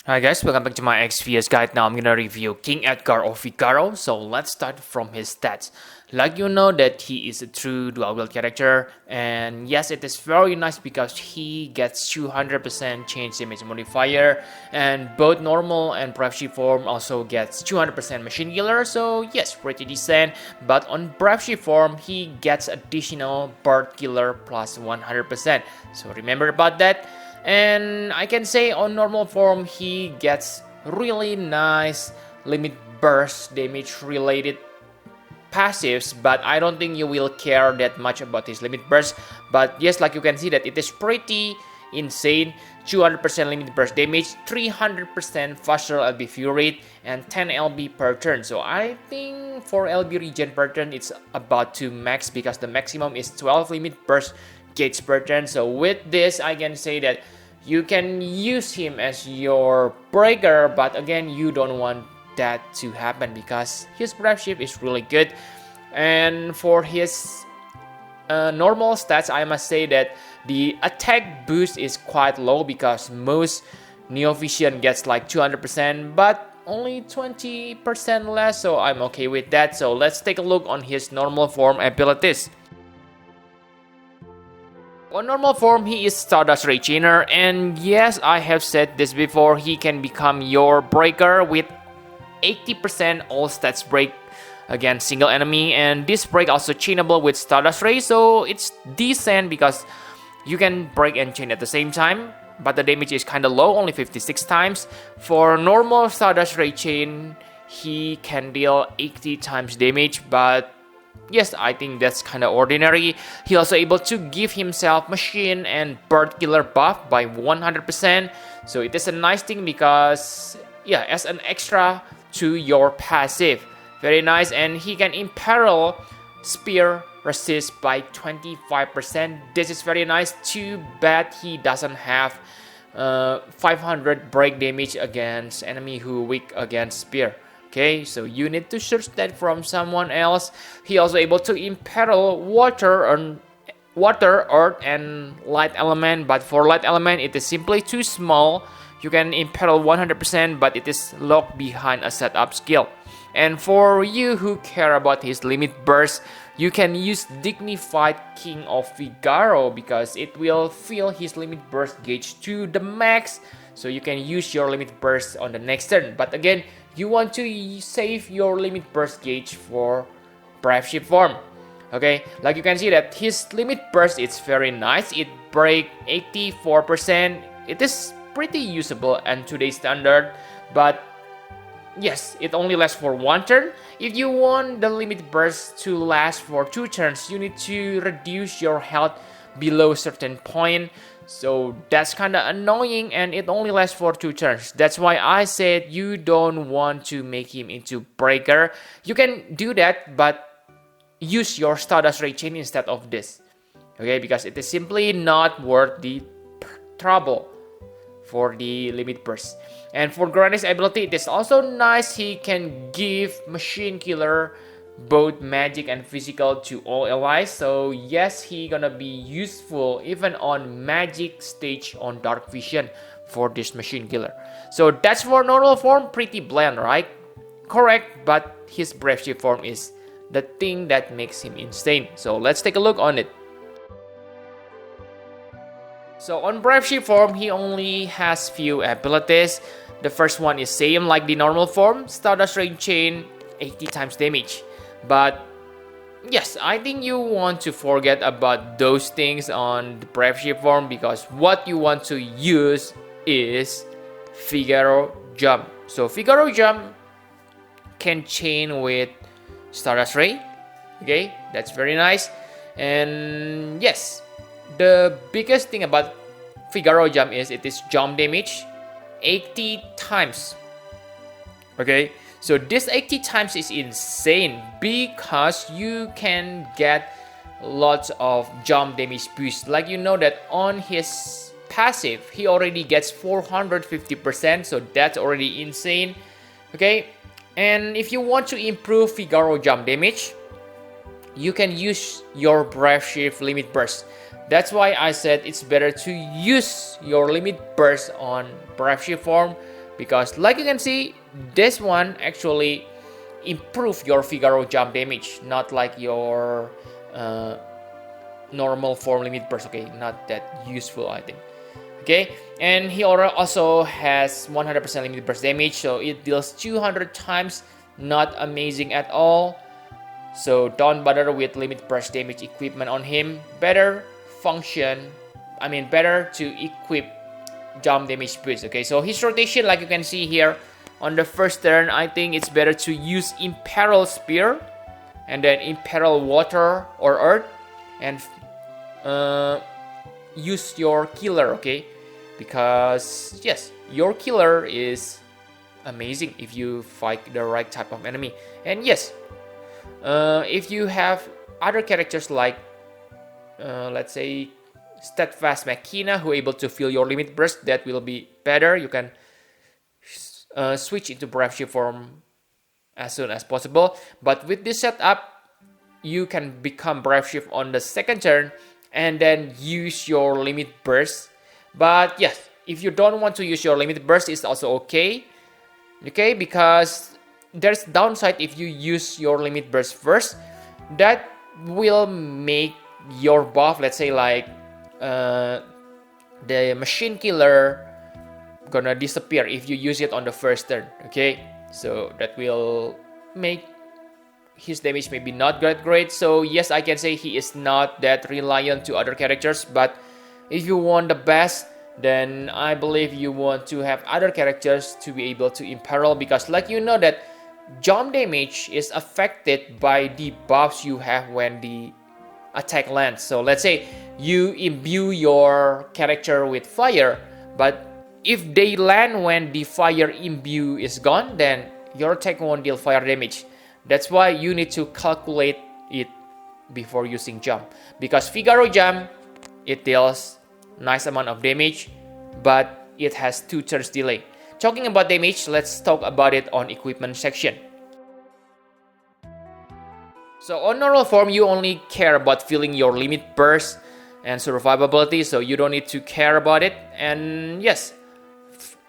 Hi guys, welcome back to my XPS guide. Now I'm gonna review King Edgar of Figaro. So let's start from his stats. Like you know that he is a true dual wield character, and yes, it is very nice because he gets 200% change damage modifier, and both normal and Brave Shield form also gets 200% machine killer. So yes, pretty decent. But on Brave Shield form, he gets additional bird killer plus 100%. So remember about that. And I can say on normal form he gets really nice limit burst damage related passives, but I don't think you will care that much about his limit burst. But yes, like you can see that it is pretty insane. 200% limit burst damage, 300% faster LB fury rate, and 10 LB per turn. So I think for LB regen per turn it's about to max because the maximum is 12 limit burst gauge per turn. So with this I can say that you can use him as your breaker, but again you don't want that to happen because his Brave Shield is really good. And for his normal stats, I must say that the attack boost is quite low because most Neo Vision gets like 200%, but only 20% less, so I'm okay with that. So let's take a look on his normal form abilities. On normal form, he is Stardust Ray Chainer, and yes, I have said this before, he can become your breaker with 80% all stats break against single enemy, and this break also chainable with Stardust Ray, so it's decent because you can break and chain at the same time, but the damage is kinda low, only 56 times. For normal Stardust Ray chain, he can deal 80 times damage, but yes, I think that's kinda ordinary. He also able to give himself machine and bird killer buff by 100%, so it is a nice thing because yeah, as an extra to your passive. Very nice, and he can imperil spear resist by 25%. This is very nice. Too bad he doesn't have 500 break damage against enemy who weak against spear. Okay, so you need to search that from someone else. He also able to imperil water, earth, and light element. But for light element, it is simply too small. You can imperil 100%, but it is locked behind a setup skill. And for you who care about his limit burst, you can use Dignified King of Figaro because it will fill his limit burst gauge to the max. So you can use your limit burst on the next turn. But again, you want to save your limit burst gauge for Brave Shield form. Okay, like you can see that his limit burst is very nice. It break 84%. It is pretty usable and today's standard, but yes, it only lasts for one turn. If you want the limit burst to last for 2 turns, you need to reduce your health below a certain point. So that's kinda annoying, and it only lasts for 2 turns. That's why I said you don't want to make him into breaker. You can do that, but use your Stardust Ray Chain instead of this. Okay, because it is simply not worth the trouble for the limit burst. And for Granny's ability, it is also nice. He can give machine killer both magic and physical to all allies. So yes, he gonna be useful even on magic stage on dark vision for this machine killer. So that's for normal form, pretty bland, right? Correct, but his Brave Shield form is the thing that makes him insane. So let's take a look on it. So on Brave Shield form, he only has few abilities. The first one is same like the normal form, Stardust Ray Chain, 80 times damage. But yes, I think you want to forget about those things on the Brave Shield form because what you want to use is Figaro Jump. So Figaro Jump can chain with Stardust Ray. Okay, that's very nice. And yes, the biggest thing about Figaro Jump is it is jump damage 80 times. Okay, so this 80 times is insane because you can get lots of jump damage boost. Like you know that on his passive, he already gets 450%, so that's already insane. Okay, and if you want to improve Figaro jump damage, you can use your Brave Shield limit burst. That's why I said it's better to use your limit burst on Brave Shield form because like you can see, this one actually improve your Figaro jump damage, not like your normal form limit burst. Okay, not that useful, I think. Okay, and he also has 100% limit burst damage, so it deals 200 times. Not amazing at all. So don't bother with limit burst damage equipment on him. Better to equip jump damage boost. Okay, so his rotation, like you can see here, on the first turn, I think it's better to use Imperil Spear, and then Imperil Water or Earth, and use your killer. Okay, because yes, your killer is amazing if you fight the right type of enemy. And yes, if you have other characters like let's say Steadfast Machina, who are able to fill your limit burst, that will be better. You can switch into Brave Shift form as soon as possible. But with this setup, you can become Brave Shift on the second turn and then use your limit burst. But yes, if you don't want to use your limit burst, it's also okay. Okay, because there's downside if you use your limit burst first. That will make your buff, let's say like the machine killer, gonna disappear if you use it on the first turn. Okay, so that will make his damage maybe not that great. So yes, I can say he is not that reliant to other characters, but if you want the best, then I believe you want to have other characters to be able to imperil, because like you know that jump damage is affected by the buffs you have when the attack lands. So let's say you imbue your character with fire, but if they land when the fire imbue is gone, then your attack won't deal fire damage. That's why you need to calculate it before using jump, because Figaro jump, it deals nice amount of damage, but it has 2 turns delay. Talking about damage, let's talk about it on equipment section. So on normal form, you only care about filling your limit burst and survivability, so you don't need to care about it. And yes,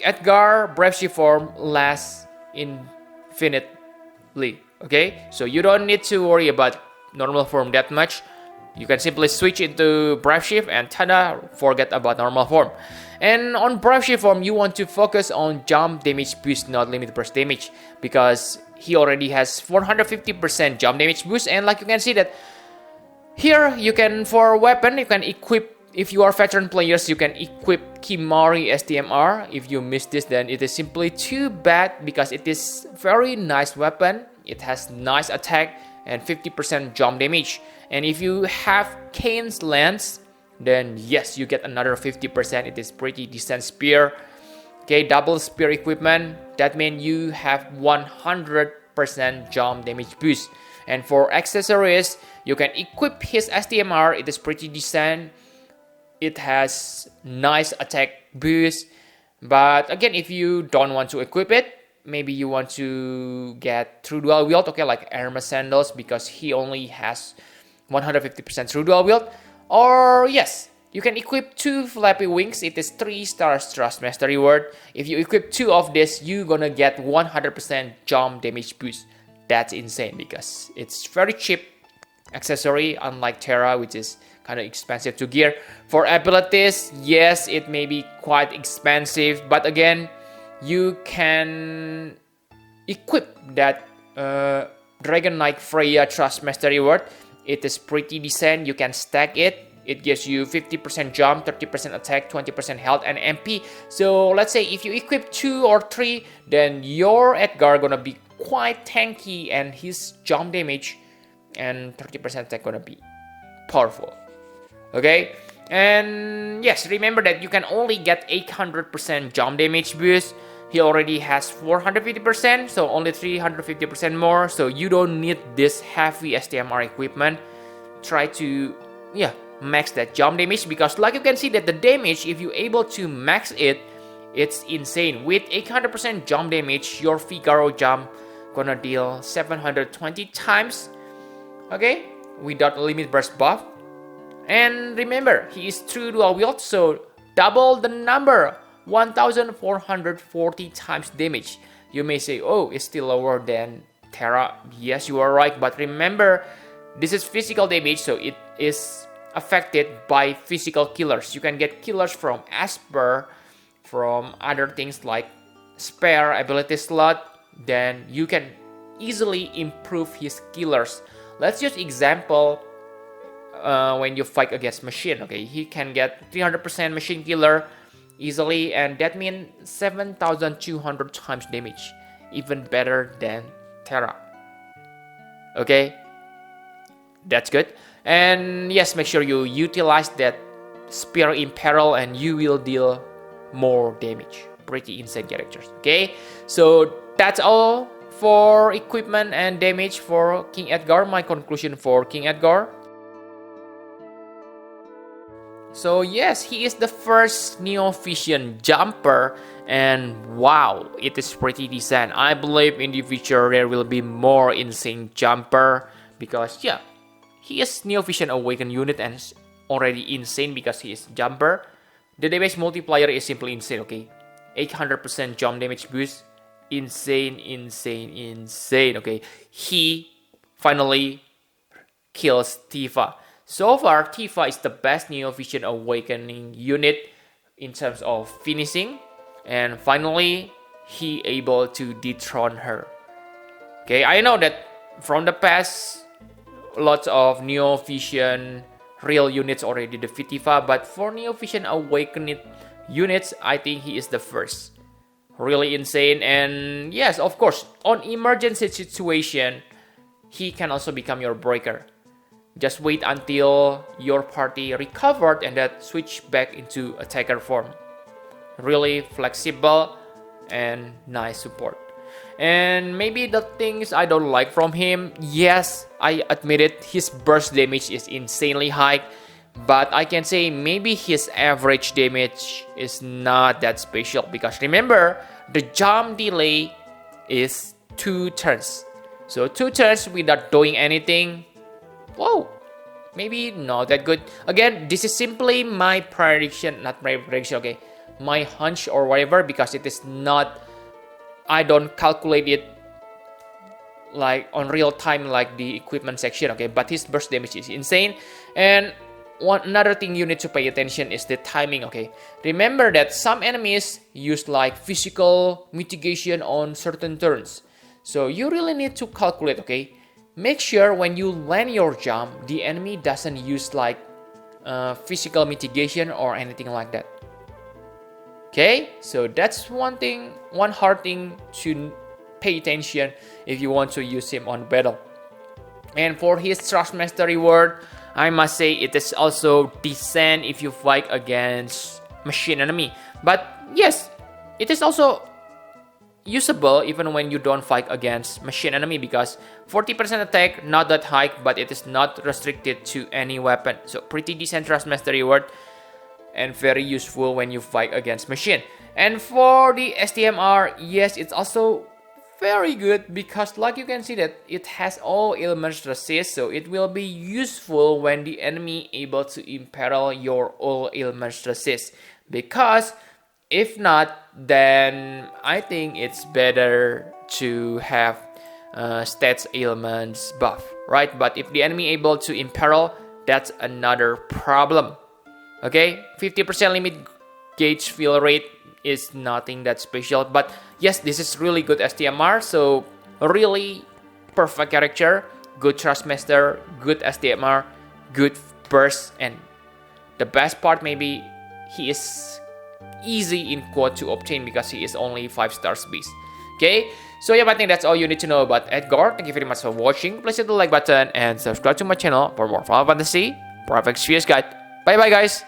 Edgar Brave Shift form lasts infinitely. Okay, so you don't need to worry about normal form that much. You can simply switch into Brave Shift and tada, forget about normal form. And on Brave Shift form, you want to focus on jump damage boost, not limit burst damage, because he already has 450% jump damage boost. And like you can see that here, you can, for weapon, you can equip, if you are veteran players, you can equip Kimari STMR. If you miss this, then it is simply too bad, because it is very nice weapon. It has nice attack and 50% jump damage. And if you have Kane's Lance, then yes, you get another 50%. It is pretty decent spear. Okay, double spear equipment. That means you have 100% jump damage boost. And for accessories, you can equip his STMR. It is pretty decent. It has nice attack boost. But again, if you don't want to equip it, maybe you want to get true dual wield, okay, like Hermes Sandals, because he only has 150% true dual wield. Or yes, you can equip 2 Flappy Wings. It is 3 stars Trust Master reward. If you equip 2 of this, you're gonna get 100% jump damage boost. That's insane, because it's very cheap accessory, unlike Terra, which is kind of expensive to gear. For abilities, yes, it may be quite expensive, but again, you can equip that Dragon Knight Freya Trust Master reward. It is pretty decent. You can stack it. It gives you 50% jump, 30% attack, 20% health, and MP. So let's say if you equip 2 or 3, then your Edgar gonna be quite tanky, and his jump damage and 30% attack gonna be powerful. Okay, and yes, remember that you can only get 800% jump damage boost. He already has 450%, so only 350% more. So you don't need this heavy STMR equipment. Try to max that jump damage, because like you can see that the damage, if you're able to max it, it's insane. With 800% jump damage, your Figaro jump gonna deal 720 times, okay, without a limit burst buff. And remember, he is true dual wield, so double the number 1440 times damage. You may say, oh, it's still lower than Terra. Yes, you are right, but remember, this is physical damage, so it is affected by physical killers. You can get killers from Asper, from other things like spare ability slot, then you can easily improve his killers. Let's use example when you fight against machine. Okay, he can get 300% machine killer easily, and that means 7200 times damage, even better than Terra. Okay, that's good. And yes, make sure you utilize that Spear in Peril and you will deal more damage. Pretty insane characters. Okay, so that's all for equipment and damage for King Edgar. My conclusion for King Edgar. So yes, he is the first Neo-Vision jumper, and wow, it is pretty decent. I believe in the future there will be more insane jumper, because yeah, he is Neo-Vision Awakened unit and is already insane because he is jumper. The damage multiplier is simply insane, okay? 800% jump damage boost. Insane, insane, insane, okay? He finally kills Tifa. So far, Tifa is the best Neo-Vision Awakening unit in terms of finishing. And finally, he able to dethrone her. Okay, I know that from the past, lots of Neo-Vision real units already defeat Tifa, but for Neo-Vision Awakened units, I think he is the first. Really insane. And yes, of course, on emergency situation, he can also become your breaker. Just wait until your party recovered and that switch back into attacker form. Really flexible and nice support. And maybe the things I don't like from him, yes, I admit it, his burst damage is insanely high, but I can say maybe his average damage is not that special, because remember, the jump delay is 2 turns. So 2 turns without doing anything, whoa, maybe not that good. Again, this is simply my prediction, not my prediction, okay, my hunch or whatever, because it is not, I don't calculate it like on real time like the equipment section, okay, but his burst damage is insane. And another thing you need to pay attention is the timing, okay. Remember that some enemies use like physical mitigation on certain turns, so you really need to calculate, okay. Make sure when you land your jump, the enemy doesn't use like physical mitigation or anything like that. Okay, so that's one hard thing to pay attention if you want to use him on battle. And for his Thrustmaster reward, I must say it is also decent if you fight against machine enemy. But yes, it is also usable even when you don't fight against machine enemy, because 40% attack, not that high, but it is not restricted to any weapon. So pretty decent Thrustmaster reward and very useful when you fight against machine. And for the STMR, yes, it's also very good, because like you can see that it has all elements resist, so it will be useful when the enemy able to imperil your all elements resist, because if not, then I think it's better to have stats elements buff, right? But if the enemy able to imperil, that's another problem. Okay, 50% limit gauge fill rate is nothing that special, but yes, this is really good STMR, so really perfect character, good Thrustmaster, good STMR, good burst, and the best part maybe he is easy in quote to obtain because he is only 5-star beast. Okay, so yeah, I think that's all you need to know about Edgar. Thank you very much for watching. Please hit the like button and subscribe to my channel for more Final Fantasy Perfect Spheres guide. Bye bye guys.